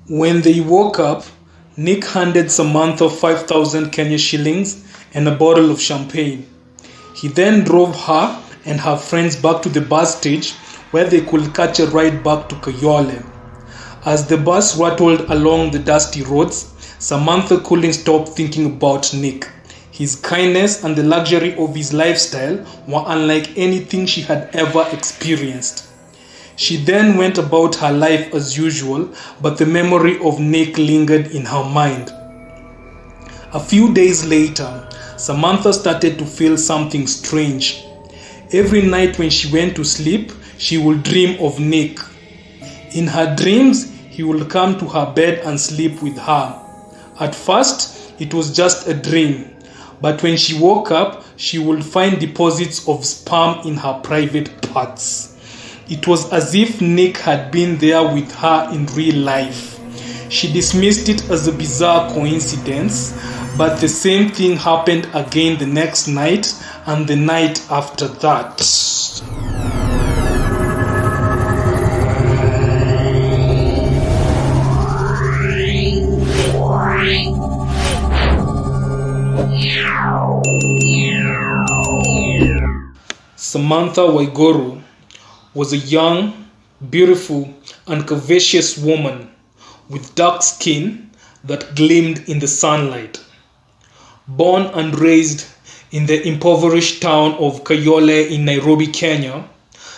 When they woke up, Nick handed Samantha 5,000 Kenya shillings and a bottle of champagne. He then drove her and her friends back to the bus stage where they could catch a ride back to Kayole. As the bus rattled along the dusty roads, Samantha couldn't stop thinking about Nick. His kindness and the luxury of his lifestyle were unlike anything she had ever experienced. She then went about her life as usual, but the memory of Nick lingered in her mind. A few days later, Samantha started to feel something strange. Every night when she went to sleep, she would dream of Nick. In her dreams, he would come to her bed and sleep with her. At first, it was just a dream, but when she woke up, she would find deposits of sperm in her private parts. It was as if Nick had been there with her in real life. She dismissed it as a bizarre coincidence, but the same thing happened again the next night and the night after that. Samantha Waiguru was a young, beautiful, and curvaceous woman with dark skin that gleamed in the sunlight. Born and raised in the impoverished town of Kayole in Nairobi, Kenya,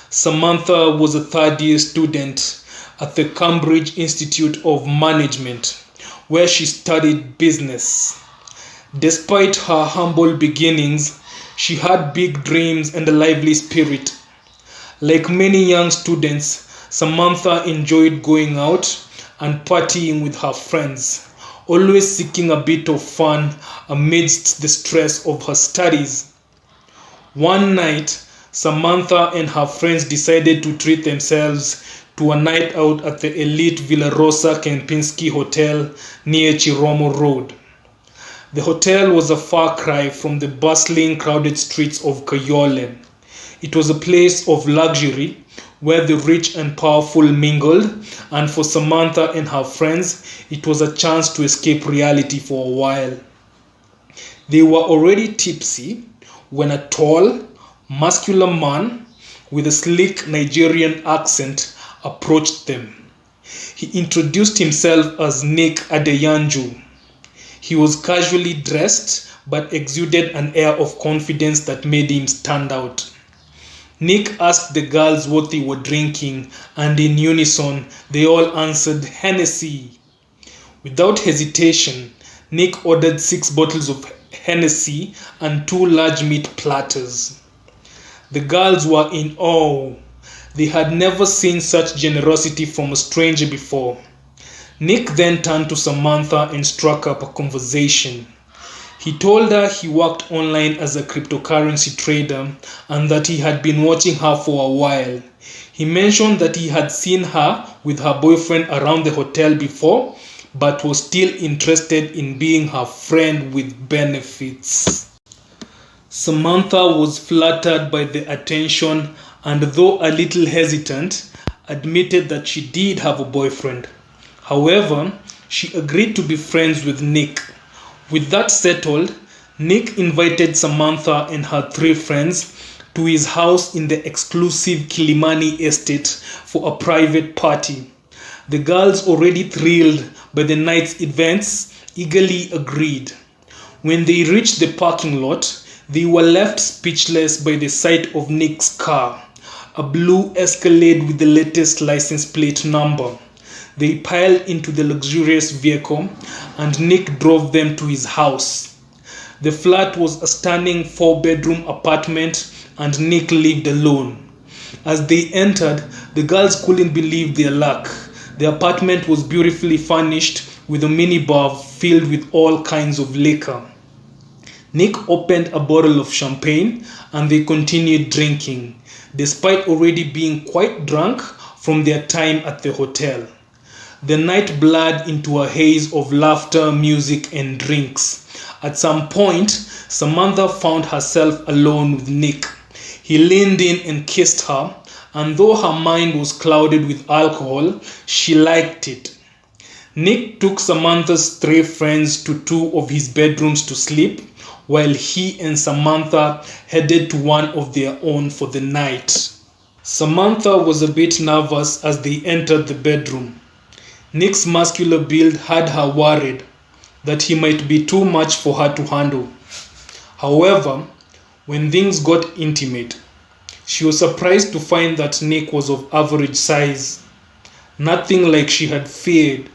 Samantha was a third-year student at the Cambridge Institute of Management, where she studied business. Despite her humble beginnings, she had big dreams and a lively spirit. Like many young students, Samantha enjoyed going out and partying with her friends, always seeking a bit of fun amidst the stress of her studies. One night, Samantha and her friends decided to treat themselves to a night out at the elite Villa Rosa Kempinski Hotel near Chiromo Road. The hotel was a far cry from the bustling, crowded streets of Kayole. It was a place of luxury where the rich and powerful mingled, and for Samantha and her friends, it was a chance to escape reality for a while. They were already tipsy when a tall, muscular man with a sleek Nigerian accent approached them. He introduced himself as Nick Adeyanju. He was casually dressed but exuded an air of confidence that made him stand out. Nick asked the girls what they were drinking, and in unison, they all answered Hennessy. Without hesitation, Nick ordered 6 bottles of Hennessy and 2 large meat platters. The girls were in awe. They had never seen such generosity from a stranger before. Nick then turned to Samantha and struck up a conversation. He told her he worked online as a cryptocurrency trader and that he had been watching her for a while. He mentioned that he had seen her with her boyfriend around the hotel before, but was still interested in being her friend with benefits. Samantha was flattered by the attention and, though a little hesitant, admitted that she did have a boyfriend. However, she agreed to be friends with Nick. With that settled, Nick invited Samantha and her 3 friends to his house in the exclusive Kilimani estate for a private party. The girls, already thrilled by the night's events, eagerly agreed. When they reached the parking lot, they were left speechless by the sight of Nick's car, a blue Escalade with the latest license plate number. They piled into the luxurious vehicle and Nick drove them to his house. The flat was a stunning 4-bedroom apartment and Nick lived alone. As they entered, the girls couldn't believe their luck. The apartment was beautifully furnished with a minibar filled with all kinds of liquor. Nick opened a bottle of champagne and they continued drinking, despite already being quite drunk from their time at the hotel. The night blurred into a haze of laughter, music, and drinks. At some point, Samantha found herself alone with Nick. He leaned in and kissed her, and though her mind was clouded with alcohol, she liked it. Nick took Samantha's three friends to two of his bedrooms to sleep, while he and Samantha headed to one of their own for the night. Samantha was a bit nervous as they entered the bedroom. Nick's muscular build had her worried that he might be too much for her to handle. However, when things got intimate, she was surprised to find that Nick was of average size. Nothing like she had feared.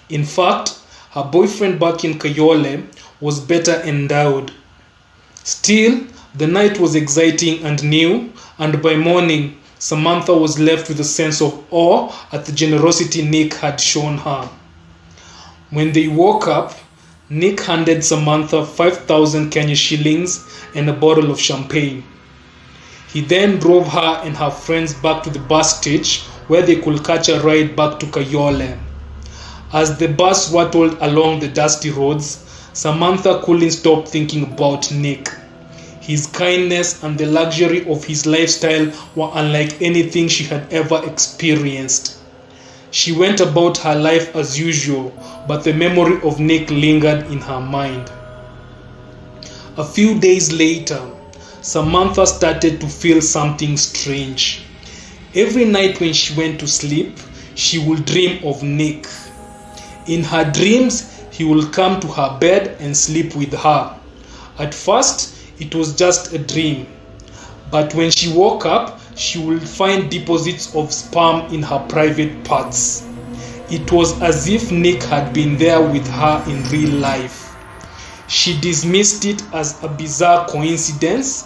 In fact, her boyfriend back in Kayole was better endowed. Still, the night was exciting and new, and by morning, Samantha was left with a sense of awe at the generosity Nick had shown her. When they woke up, Nick handed Samantha 5,000 Kenya shillings and a bottle of champagne. He then drove her and her friends back to the bus stage where they could catch a ride back to Kayole. As the bus rattled along the dusty roads, Samantha couldn't stop thinking about Nick. His kindness and the luxury of his lifestyle were unlike anything she had ever experienced. She went about her life as usual, but the memory of Nick lingered in her mind. A few days later, Samantha started to feel something strange. Every night when she went to sleep, she would dream of Nick. In her dreams, he would come to her bed and sleep with her. At first, it was just a dream. But when she woke up, she would find deposits of sperm in her private parts. It was as if Nick had been there with her in real life. She dismissed it as a bizarre coincidence,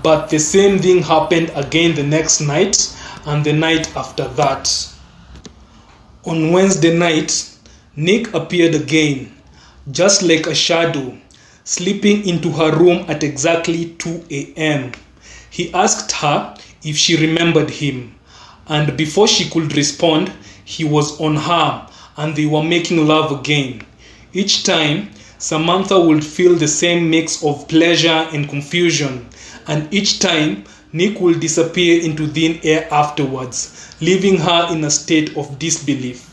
but the same thing happened again the next night and the night after that. On Wednesday night, Nick appeared again, just like a shadow, slipping into her room at exactly 2 a.m. He asked her if she remembered him, and before she could respond, he was on her and they were making love again. Each time, Samantha would feel the same mix of pleasure and confusion, and each time, Nick will disappear into thin air afterwards, leaving her in a state of disbelief.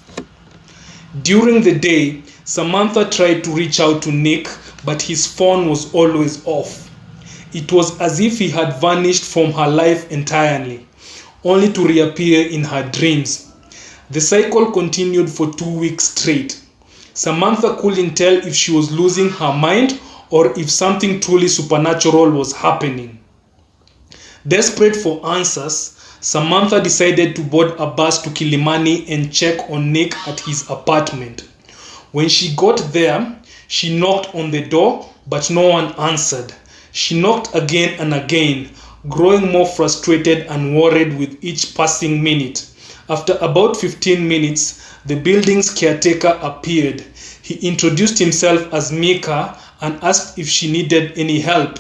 During the day, Samantha tried to reach out to Nick, but his phone was always off. It was as if he had vanished from her life entirely, only to reappear in her dreams. The cycle continued for 2 weeks straight. Samantha couldn't tell if she was losing her mind or if something truly supernatural was happening. Desperate for answers, Samantha decided to board a bus to Kilimani and check on Nick at his apartment. When she got there, she knocked on the door, but no one answered. She knocked again and again, growing more frustrated and worried with each passing minute. After about 15 minutes, the building's caretaker appeared. He introduced himself as Mika and asked if she needed any help.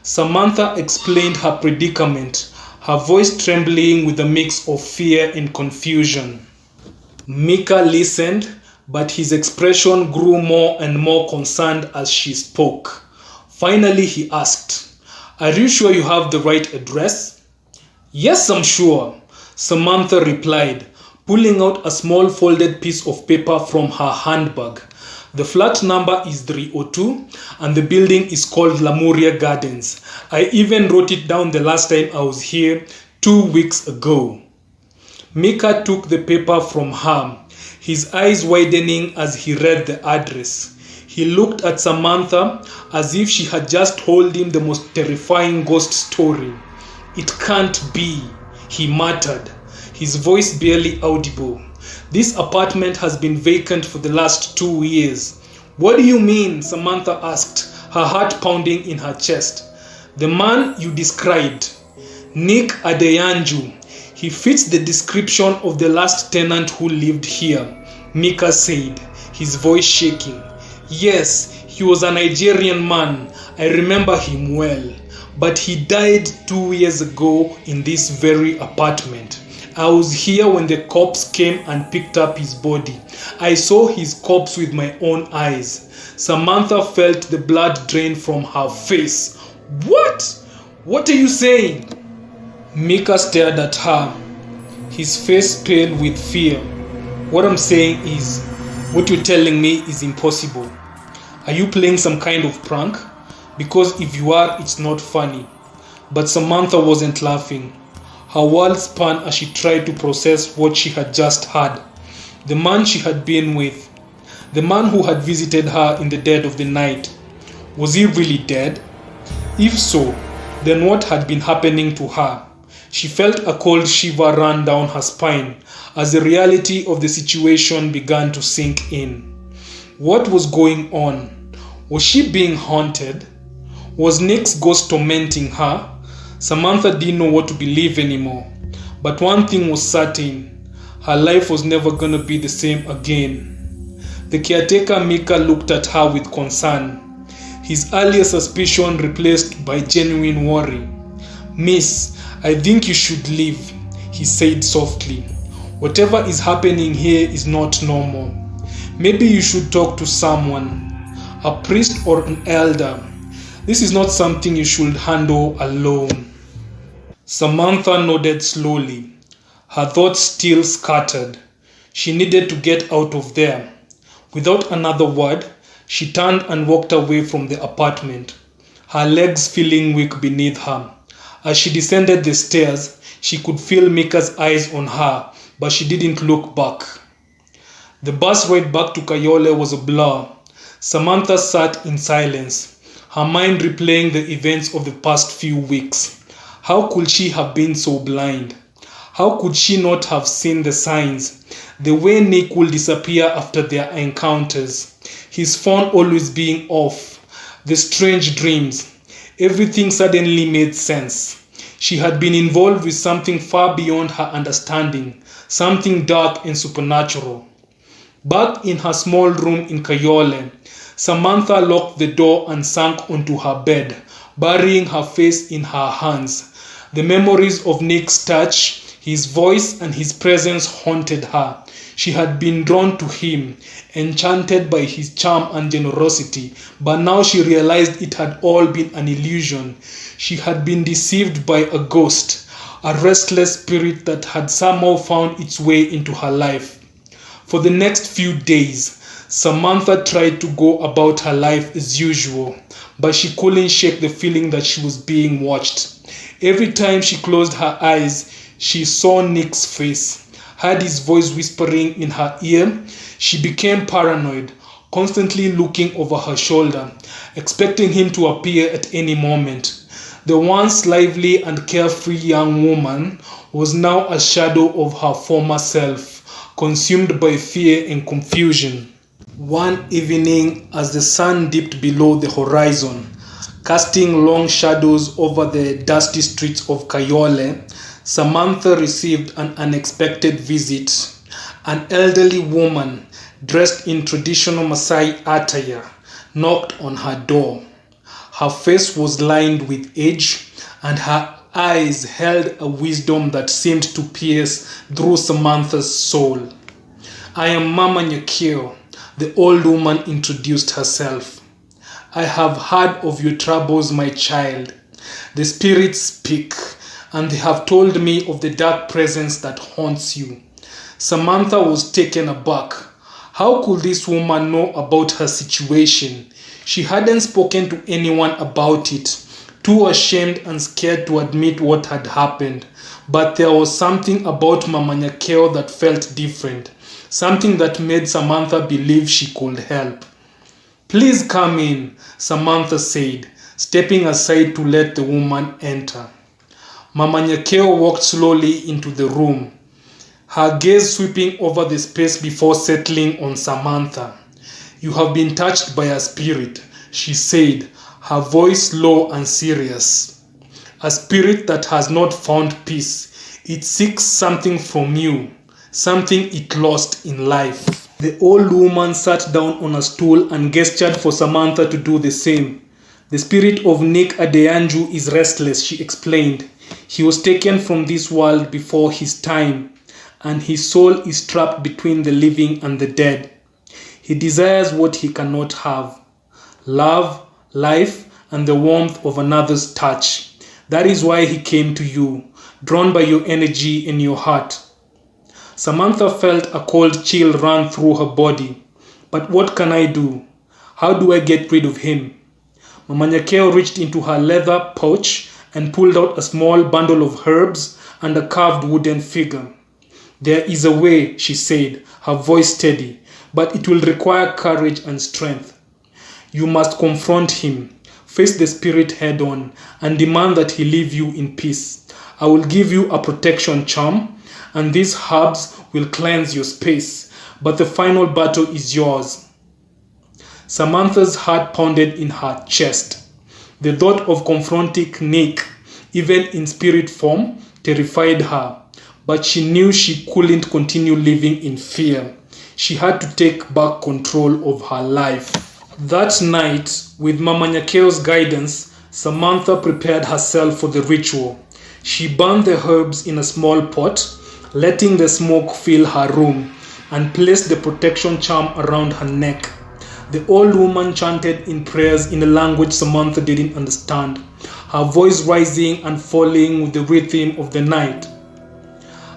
Samantha explained her predicament, her voice trembling with a mix of fear and confusion. Mika listened, but his expression grew more and more concerned as she spoke. Finally, he asked, "Are you sure you have the right address?" "Yes, I'm sure," Samantha replied, pulling out a small folded piece of paper from her handbag. "The flat number is 302 and the building is called Lamuria Gardens. I even wrote it down the last time I was here 2 weeks ago." Mika took the paper from her, his eyes widening as he read the address. He looked at Samantha as if she had just told him the most terrifying ghost story. "It can't be," he muttered, his voice barely audible. "This apartment has been vacant for the last 2 years." "What do you mean?" Samantha asked, her heart pounding in her chest. "The man you described, Nick Adeyanju. He fits the description of the last tenant who lived here," Mika said, his voice shaking. "Yes, he was a Nigerian man. I remember him well. But he died 2 years ago in this very apartment. I was here when the cops came and picked up his body. I saw his corpse with my own eyes." Samantha felt the blood drain from her face. "What? What are you saying?" Mika stared at her, his face pale with fear. "What I'm saying is, What you're telling me is impossible. Are you playing some kind of prank? Because if you are, it's not funny. But Samantha wasn't laughing. Her world spun as she tried to process what she had just heard. The man she had been with, the man who had visited her in the dead of the night, was he really dead? If so, then what had been happening to her? She felt a cold shiver run down her spine as the reality of the situation began to sink in. What was going on? Was she being haunted? Was Nick's ghost tormenting her? Samantha didn't know what to believe anymore. But one thing was certain: her life was never gonna be the same again. The caretaker Mika looked at her with concern, his earlier suspicion replaced by genuine worry. "Miss, I think you should leave," he said softly. "Whatever is happening here is not normal. Maybe you should talk to someone, a priest or an elder. This is not something you should handle alone." Samantha nodded slowly, her thoughts still scattered. She needed to get out of there. Without another word, she turned and walked away from the apartment, her legs feeling weak beneath her. As she descended the stairs, she could feel Mika's eyes on her, but she didn't look back. The bus ride back to Kayole was a blur. Samantha sat in silence, her mind replaying the events of the past few weeks. How could she have been so blind? How could she not have seen the signs? The way Nick would disappear after their encounters, his phone always being off, the strange dreams. Everything suddenly made sense. She had been involved with something far beyond her understanding, something dark and supernatural. Back in her small room in Kayole, Samantha locked the door and sank onto her bed, burying her face in her hands. The memories of Nick's touch, his voice, and his presence haunted her. She had been drawn to him, enchanted by his charm and generosity, but now she realized it had all been an illusion. She had been deceived by a ghost, a restless spirit that had somehow found its way into her life. For the next few days, Samantha tried to go about her life as usual, but she couldn't shake the feeling that she was being watched. Every time she closed her eyes, she saw Nick's face, heard his voice whispering in her ear. She became paranoid, constantly looking over her shoulder, expecting him to appear at any moment. The once lively and carefree young woman was now a shadow of her former self, consumed by fear and confusion. One evening, as the sun dipped below the horizon, casting long shadows over the dusty streets of Kayole, Samantha received an unexpected visit. An elderly woman, dressed in traditional Maasai attire, knocked on her door. Her face was lined with age, and her eyes held a wisdom that seemed to pierce through Samantha's soul. "I am Mama Nyakio," the old woman introduced herself. "I have heard of your troubles, my child. The spirits speak, and they have told me of the dark presence that haunts you." Samantha was taken aback. How could this woman know about her situation? She hadn't spoken to anyone about it, too ashamed and scared to admit what had happened. But there was something about Mama Nyakeo that felt different, something that made Samantha believe she could help. "Please come in," Samantha said, stepping aside to let the woman enter. Mama Nyakeo walked slowly into the room, her gaze sweeping over the space before settling on Samantha. "You have been touched by a spirit," she said, her voice low and serious. "A spirit that has not found peace. It seeks something from you, something it lost in life." The old woman sat down on a stool and gestured for Samantha to do the same. "The spirit of Nick Adeyanju is restless," she explained. "He was taken from this world before his time, and his soul is trapped between the living and the dead. He desires what he cannot have: love, life, and the warmth of another's touch. That is why he came to you, drawn by your energy and your heart." Samantha felt a cold chill run through her body. But what can I do? How do I get rid of him? Mama Nyakeo reached into her leather pouch and pulled out a small bundle of herbs and a carved wooden figure. There is a way, she said, her voice steady, but it will require courage and strength. You must confront him, face the spirit head on, and demand that he leave you in peace. I will give you a protection charm, and these herbs will cleanse your space, but the final battle is yours. Samantha's heart pounded in her chest. The thought of confronting Nick, even in spirit form, terrified her, but she knew she couldn't continue living in fear. She had to take back control of her life. That night, with Mama Nyakeo's guidance, Samantha prepared herself for the ritual. She burned the herbs in a small pot, letting the smoke fill her room, and placed the protection charm around her neck. The old woman chanted in prayers in a language Samantha didn't understand, her voice rising and falling with the rhythm of the night.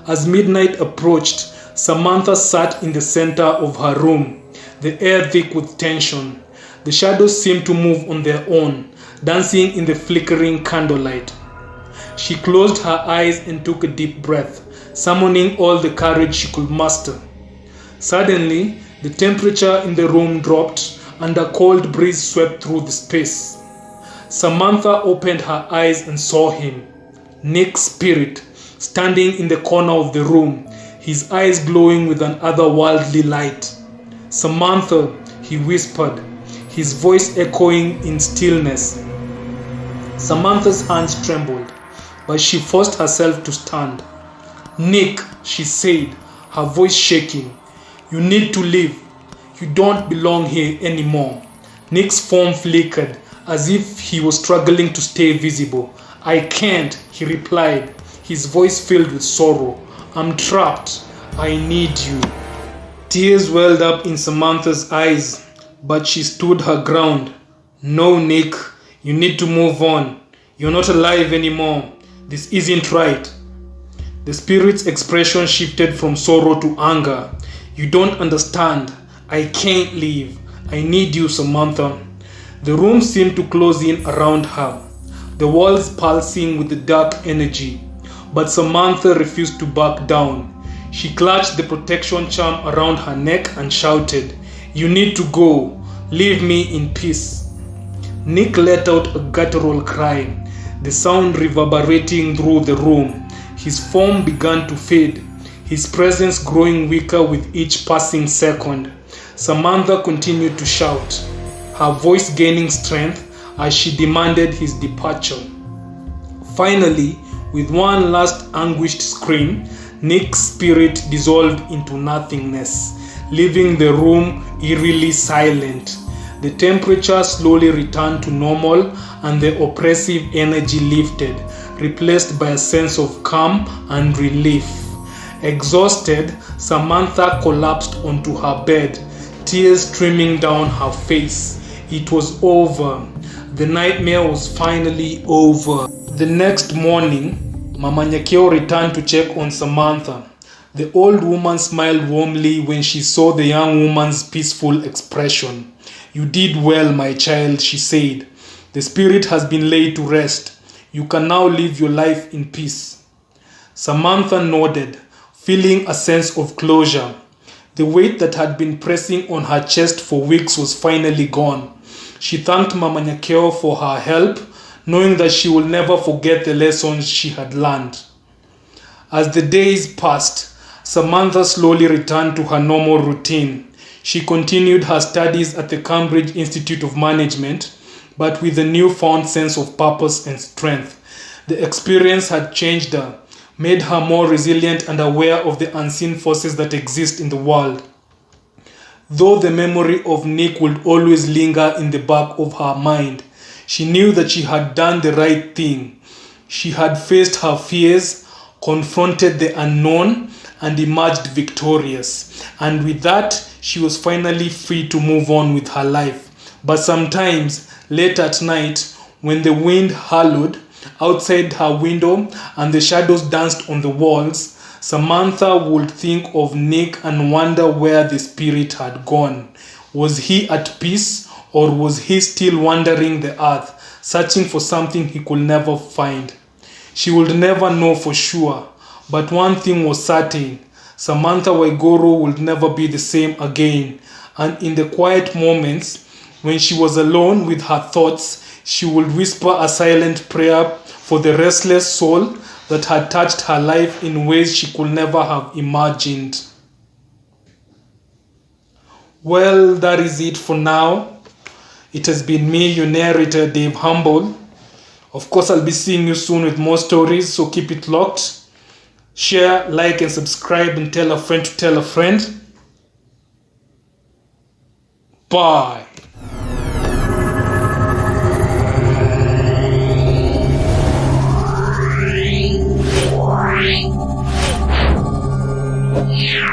As midnight approached, Samantha sat in the center of her room, the air thick with tension. The shadows seemed to move on their own, dancing in the flickering candlelight. She closed her eyes and took a deep breath, summoning all the courage she could muster. Suddenly, the temperature in the room dropped and a cold breeze swept through the space. Samantha opened her eyes and saw him, Nick's spirit, standing in the corner of the room, his eyes glowing with an otherworldly light. Samantha, he whispered, his voice echoing in stillness. Samantha's hands trembled, but she forced herself to stand. Nick, she said, her voice shaking, you need to leave. You don't belong here anymore. Nick's form flickered, as if he was struggling to stay visible. I can't, he replied, his voice filled with sorrow. I'm trapped. I need you. Tears welled up in Samantha's eyes, but she stood her ground. No, Nick, you need to move on. You're not alive anymore. This isn't right. The spirit's expression shifted from sorrow to anger. You don't understand. I can't leave. I need you, Samantha. The room seemed to close in around her, the walls pulsing with the dark energy. But Samantha refused to back down. She clutched the protection charm around her neck and shouted, You need to go. Leave me in peace. Nick let out a guttural cry, the sound reverberating through the room. His form began to fade, his presence growing weaker with each passing second. Samantha continued to shout, her voice gaining strength as she demanded his departure. Finally, with one last anguished scream, Nick's spirit dissolved into nothingness, leaving the room eerily silent. The temperature slowly returned to normal and the oppressive energy lifted, replaced by a sense of calm and relief. Exhausted, Samantha collapsed onto her bed, tears streaming down her face. It was over. The nightmare was finally over. The next morning, Mama Nyakeo returned to check on Samantha. The old woman smiled warmly when she saw the young woman's peaceful expression. You did well, my child, she said. The spirit has been laid to rest. You can now live your life in peace. Samantha nodded, feeling a sense of closure. The weight that had been pressing on her chest for weeks was finally gone. She thanked Mama Nyakeo for her help, knowing that she will never forget the lessons she had learned. As the days passed, Samantha slowly returned to her normal routine. She continued her studies at the Cambridge Institute of Management, but with a newfound sense of purpose and strength. The experience had changed her, made her more resilient and aware of the unseen forces that exist in the world. Though the memory of Nick would always linger in the back of her mind, she knew that she had done the right thing. She had faced her fears, confronted the unknown, and emerged victorious. And with that, she was finally free to move on with her life. But sometimes, late at night, when the wind howled outside her window and the shadows danced on the walls, Samantha would think of Nick and wonder where the spirit had gone. Was he at peace, or was he still wandering the earth, searching for something he could never find? She would never know for sure, but one thing was certain: Samantha Waiguru would never be the same again, and in the quiet moments when she was alone with her thoughts, she would whisper a silent prayer for the restless soul that had touched her life in ways she could never have imagined. Well, that is it for now. It has been me, your narrator, Dave Humble. Of course, I'll be seeing you soon with more stories, so keep it locked. Share, like, and subscribe, and tell a friend to tell a friend. Bye. Yeah.